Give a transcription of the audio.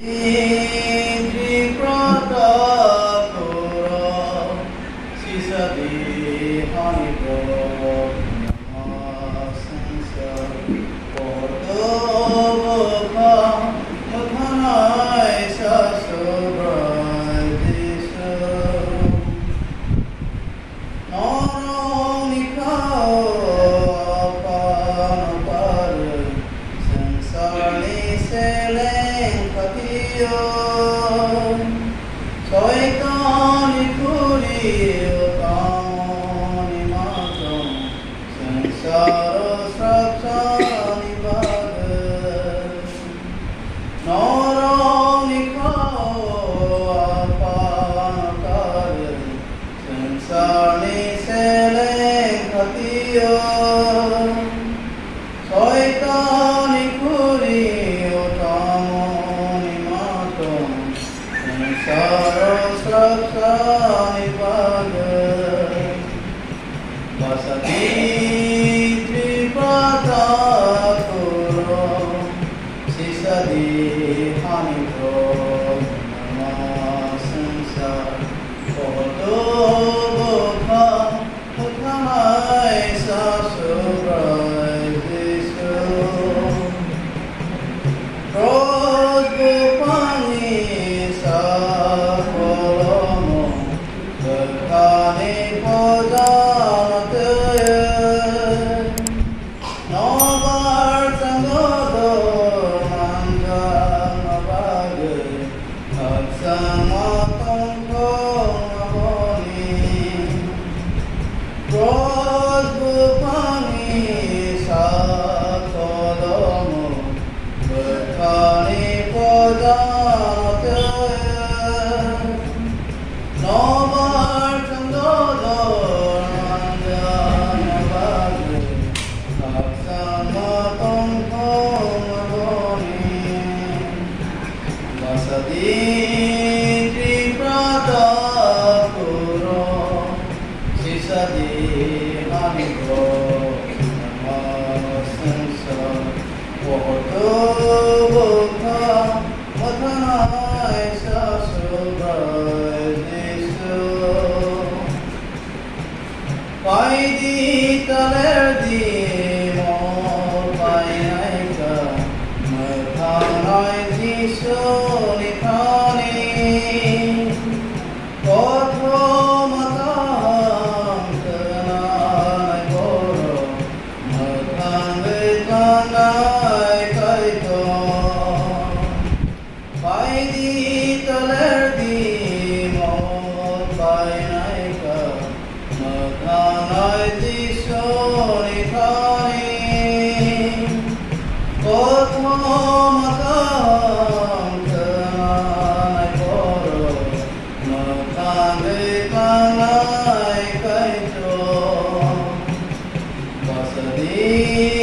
Indri Pratapura Sisadi Hanipro Namasansa Portobha Muthanai Sasubradisa Noronikao Apanapar Sansani Seleng Patiyo Soitani Kuriyo Tani Matam Sansara Srapsani Bhagat Noronikao Apanapar Sansani Seleng Patiyo Soitani Kuriyo Tamoni Matam Sansara Srapsani Bhagat Vasati Tripatapuro Sisadi Hanipro Namasansa Portobha Muthanai Sasubradisa Rosgopani Sakolomo Berkani Pojanataya Nomar Sangodo Nanjana Bhage Aksamatam Konamoni Rosgopani Sakolomo Berkani Pojanataya Nomar Sangodo Nanjana Bhage Aksamatam Konamoni Vasadi Tripratapuro Sisadi Hanipro Namasansa Portobha Muthanai Sasubradisa Paidi Talerdi Mo Painaika Muthanai Jisonithani Potro Matam Kanai Goro Muthan Vitanai Kaito Paidi Talerdi Mo Painaika Muthanai Jisonithani Potro Matam Kanai Goro Muthan Vitanai Kaito Vasadi